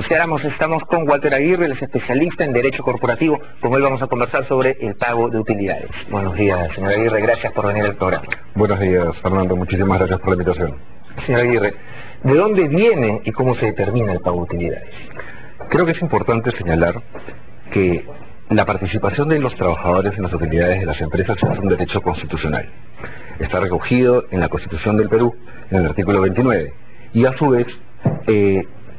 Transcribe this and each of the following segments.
anunciáramos, estamos con Walter Aguirre, él es especialista en Derecho Corporativo. Con él vamos a conversar sobre el pago de utilidades. Buenos días, señor Aguirre, gracias por venir al programa. Buenos días, Fernando, muchísimas gracias por la invitación. Señor Aguirre, ¿de dónde viene y cómo se determina el pago de utilidades? Creo que es importante señalar que la participación de los trabajadores en las utilidades de las empresas es un derecho constitucional. Está recogido en la Constitución del Perú, en el artículo 29, y a su vez,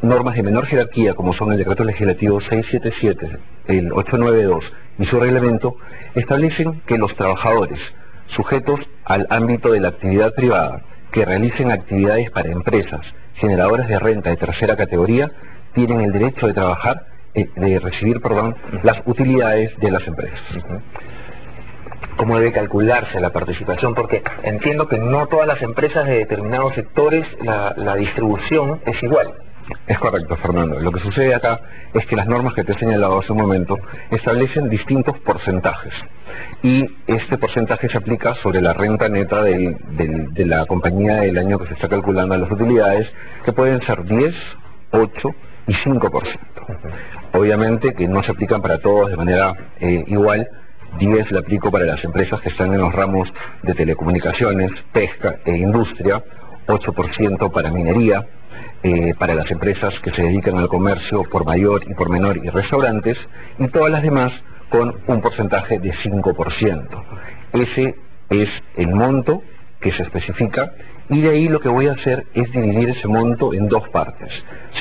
normas de menor jerarquía, como son el Decreto Legislativo 677, el 892 y su reglamento, establecen que los trabajadores sujetos al ámbito de la actividad privada, que realicen actividades para empresas generadoras de renta de tercera categoría, tienen el derecho de trabajar, de recibir, las utilidades de las empresas. ¿Cómo debe calcularse la participación? Porque entiendo que no todas las empresas de determinados sectores la distribución es igual. Es correcto, Fernando. Lo que sucede acá es que las normas que te he señalado hace un momento establecen distintos porcentajes. Y este porcentaje se aplica sobre la renta neta de la compañía del año que se está calculando a las utilidades, que pueden ser 10, 8 y 5%. Obviamente que no se aplican para todos de manera igual. 10 le aplico para las empresas que están en los ramos de telecomunicaciones, pesca e industria, 8% para minería, para las empresas que se dedican al comercio por mayor y por menor y restaurantes, y todas las demás con un porcentaje de 5%. Ese es el monto que se especifica, y de ahí lo que voy a hacer es dividir ese monto en dos partes: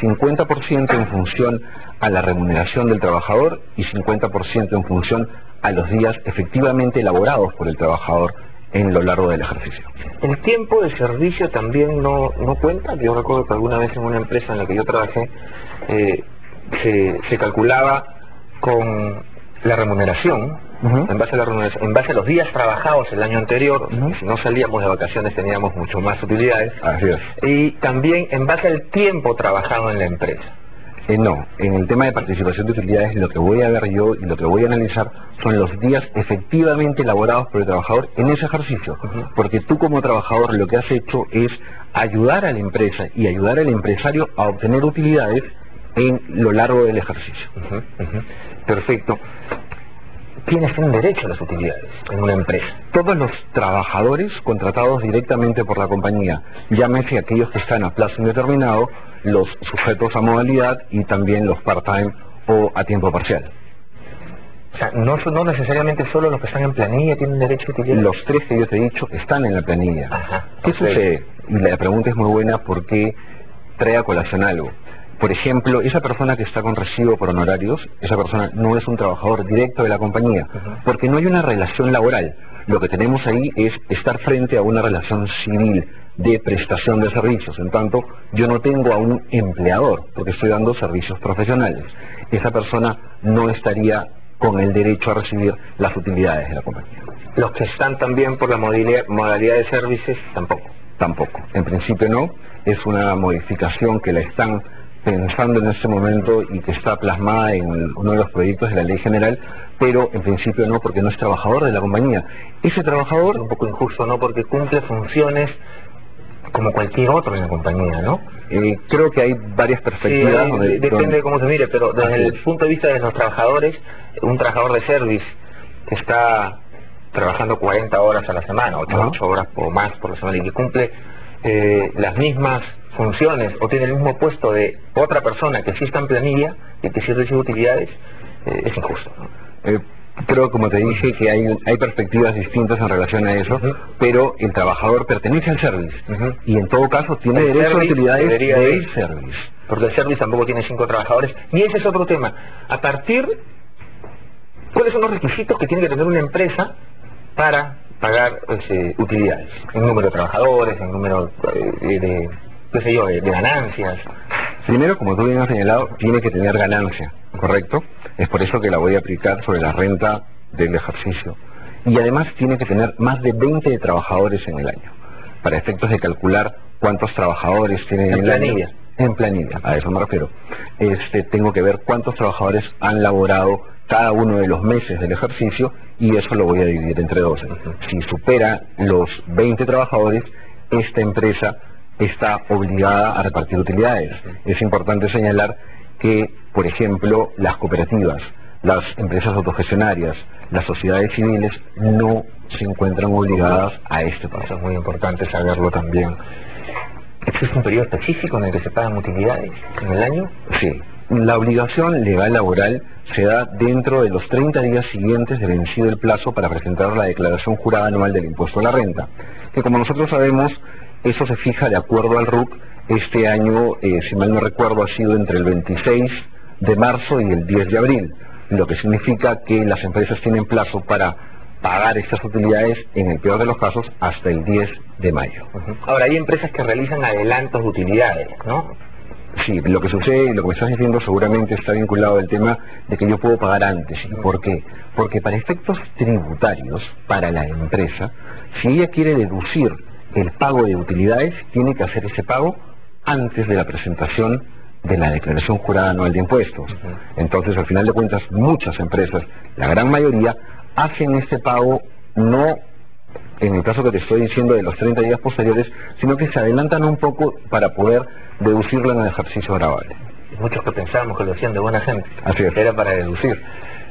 50% en función a la remuneración del trabajador y 50% en función a los días efectivamente elaborados por el trabajador en lo largo del ejercicio. ¿El tiempo de servicio también no cuenta? Yo recuerdo que alguna vez en una empresa en la que yo trabajé se calculaba con la remuneración, en base a los días trabajados el año anterior. Si no salíamos de vacaciones teníamos mucho más utilidades. Así es. Y también en base al tiempo trabajado en la empresa. No, en el tema de participación de utilidades lo que voy a ver yo y lo que voy a analizar son los días efectivamente elaborados por el trabajador en ese ejercicio, porque tú como trabajador lo que has hecho es ayudar a la empresa y ayudar al empresario a obtener utilidades en lo largo del ejercicio. Perfecto. ¿Quiénes tienen derecho a las utilidades en una empresa? Todos los trabajadores contratados directamente por la compañía, llámese aquellos que están a plazo indeterminado, los sujetos a modalidad y también los part-time o a tiempo parcial. O sea, no necesariamente solo los que están en planilla tienen derecho a utilidades. Los tres que yo te he dicho están en la planilla. ¿Qué sucede? Y la pregunta es muy buena porque trae a colación algo. Por ejemplo, esa persona que está con recibo por honorarios, esa persona no es un trabajador directo de la compañía, porque no hay una relación laboral. Lo que tenemos ahí es estar frente a una relación civil de prestación de servicios. En tanto, yo no tengo a un empleador, porque estoy dando servicios profesionales. Esa persona no estaría con el derecho a recibir las utilidades de la compañía. Los que están también por la modalidad de servicios, tampoco. Tampoco. En principio no. Es una modificación que la están pensando en este momento y que está plasmada en uno de los proyectos de la ley general, pero en principio no, porque no es trabajador de la compañía. Ese trabajador, un poco injusto, ¿no? Porque cumple funciones como cualquier otro en la compañía, ¿no? Creo que hay varias perspectivas. Sí, depende de cómo se mire, pero desde el punto de vista de los trabajadores, un trabajador de service que está trabajando 40 horas a la semana, 8 horas o más por la semana, y que cumple las mismas funciones o tiene el mismo puesto de otra persona que sí está en planilla y que sí recibe utilidades, es injusto, ¿no? Creo, como te dije, que hay perspectivas distintas en relación a eso, pero el trabajador pertenece al service y en todo caso tiene derecho a utilidades del service. Porque el service tampoco tiene 5 trabajadores, y ese es otro tema. ¿Cuáles son los requisitos que tiene que tener una empresa para pagar utilidades? En número de trabajadores, en número de ganancias. Primero, como tú bien has señalado, tiene que tener ganancia, ¿correcto? Es por eso que la voy a aplicar sobre la renta del ejercicio. Y además tiene que tener más de 20 trabajadores en el año, para efectos de calcular cuántos trabajadores tiene en el año. En planilla, a eso me refiero. Tengo que ver cuántos trabajadores han laborado cada uno de los meses del ejercicio, y eso lo voy a dividir entre 12. Si supera los 20 trabajadores, esta empresa está obligada a repartir utilidades. Es importante señalar que, por ejemplo, las cooperativas, las empresas autogestionarias, las sociedades civiles no se encuentran obligadas a este pago. Eso es muy importante saberlo también. ¿Existe un periodo específico en el que se pagan utilidades en el año? Sí. La obligación legal laboral se da dentro de los 30 días siguientes de vencido el plazo para presentar la declaración jurada anual del impuesto a la renta, que como nosotros sabemos, eso se fija de acuerdo al RUC. Este año, si mal no recuerdo, ha sido entre el 26 de marzo y el 10 de abril, lo que significa que las empresas tienen plazo para pagar estas utilidades, en el peor de los casos, hasta el 10 de mayo. Ahora, hay empresas que realizan adelantos de utilidades, ¿no? Sí, lo que sucede y lo que me estás diciendo seguramente está vinculado al tema de que yo puedo pagar antes. ¿Y por qué? Porque para efectos tributarios, para la empresa, si ella quiere deducir el pago de utilidades, tiene que hacer ese pago antes de la presentación de la declaración jurada anual de impuestos. Entonces, al final de cuentas, muchas empresas, la gran mayoría, hacen este pago no en el caso que te estoy diciendo de los 30 días posteriores, sino que se adelantan un poco para poder deducirlo en el ejercicio grabable. Muchos que pensábamos que lo hacían de buena gente. Así es. Era para deducir.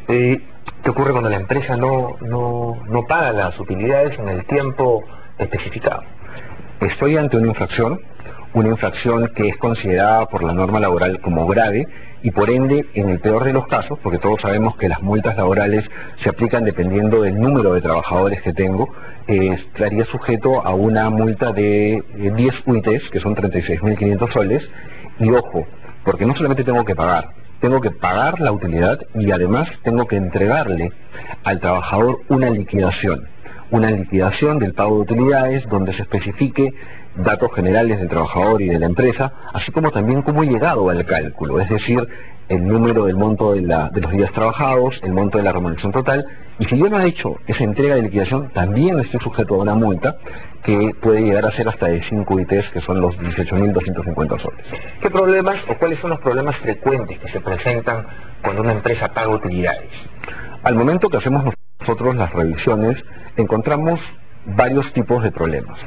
¿Qué ocurre cuando la empresa no paga las utilidades en el tiempo especificado? Estoy ante una infracción que es considerada por la norma laboral como grave y por ende, en el peor de los casos, porque todos sabemos que las multas laborales se aplican dependiendo del número de trabajadores que tengo, estaría sujeto a una multa de 10 UITs, que son 36.500 soles, y ojo, porque no solamente tengo que pagar la utilidad y además tengo que entregarle al trabajador una liquidación del pago de utilidades donde se especifique datos generales del trabajador y de la empresa, así como también cómo he llegado al cálculo, es decir, el número del monto de los días trabajados, el monto de la remuneración total, y si yo no he hecho esa entrega de liquidación, también estoy sujeto a una multa que puede llegar a ser hasta de 5 ITs, que son los 18.250 soles. ¿Qué problemas o cuáles son los problemas frecuentes que se presentan cuando una empresa paga utilidades? Al momento que hacemos nosotros las revisiones, encontramos varios tipos de problemas.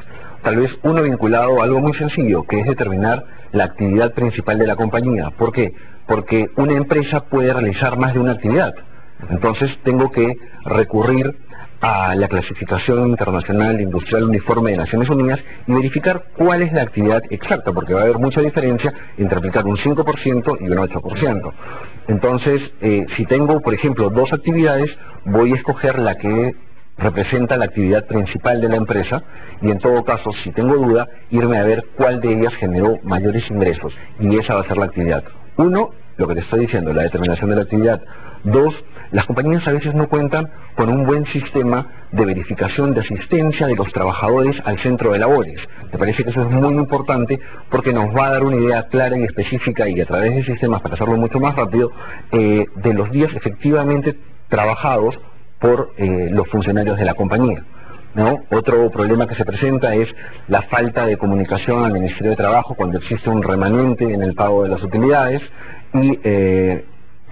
Tal vez uno vinculado a algo muy sencillo, que es determinar la actividad principal de la compañía. ¿Por qué? Porque una empresa puede realizar más de una actividad. Entonces tengo que recurrir a la clasificación internacional industrial uniforme de Naciones Unidas y verificar cuál es la actividad exacta, porque va a haber mucha diferencia entre aplicar un 5% y un 8%. Entonces, si tengo, por ejemplo, 2 actividades, voy a escoger la que representa la actividad principal de la empresa y en todo caso, si tengo duda, irme a ver cuál de ellas generó mayores ingresos y esa va a ser la actividad. 1, lo que te estoy diciendo, la determinación de la actividad. 2, las compañías a veces no cuentan con un buen sistema de verificación de asistencia de los trabajadores al centro de labores. Me parece que eso es muy importante porque nos va a dar una idea clara y específica y a través de sistemas, para hacerlo mucho más rápido, de los días efectivamente trabajados por los funcionarios de la compañía, ¿no? Otro problema que se presenta es la falta de comunicación al Ministerio de Trabajo cuando existe un remanente en el pago de las utilidades y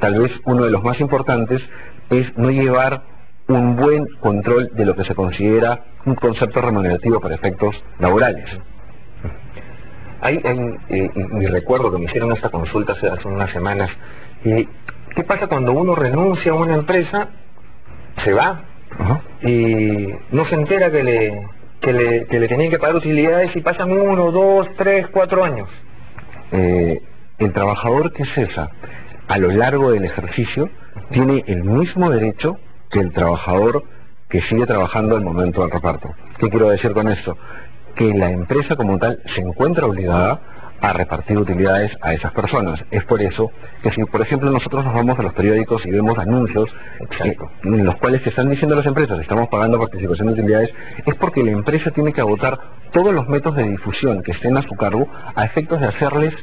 tal vez uno de los más importantes es no llevar un buen control de lo que se considera un concepto remunerativo para efectos laborales. Y recuerdo que me hicieron esta consulta hace unas semanas. ¿Qué pasa cuando uno renuncia a una empresa, se va y no se entera que le tenían que pagar utilidades y pasan 1, 2, 3, 4 años? El trabajador que cesa a lo largo del ejercicio tiene el mismo derecho que el trabajador que sigue trabajando al momento del reparto. ¿Qué quiero decir con esto? Que la empresa como tal se encuentra obligada a repartir utilidades a esas personas. Es por eso que si, por ejemplo, nosotros nos vamos a los periódicos y vemos anuncios en los cuales te están diciendo las empresas, estamos pagando participación de utilidades, es porque la empresa tiene que agotar todos los métodos de difusión que estén a su cargo a efectos de hacerles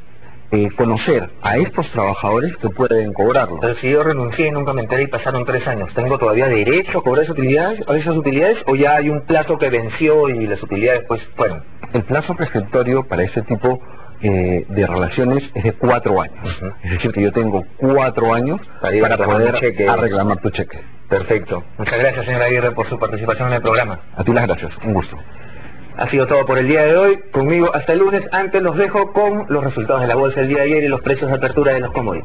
conocer a estos trabajadores que pueden cobrarlo. Pero si yo renuncié y nunca me enteré y pasaron 3 años, ¿tengo todavía derecho a cobrar esas utilidades o ya hay un plazo que venció y las utilidades pues fueron? El plazo prescriptorio para este tipo de relaciones es de 4 años. Es decir, que yo tengo 4 años para poder reclamar tu cheque. Perfecto. Muchas gracias, señor Aguirre, por su participación en el programa. A ti las gracias. Un gusto. Ha sido todo por el día de hoy. Conmigo hasta el lunes. Antes los dejo con los resultados de la bolsa del día de ayer y los precios de apertura de los commodities.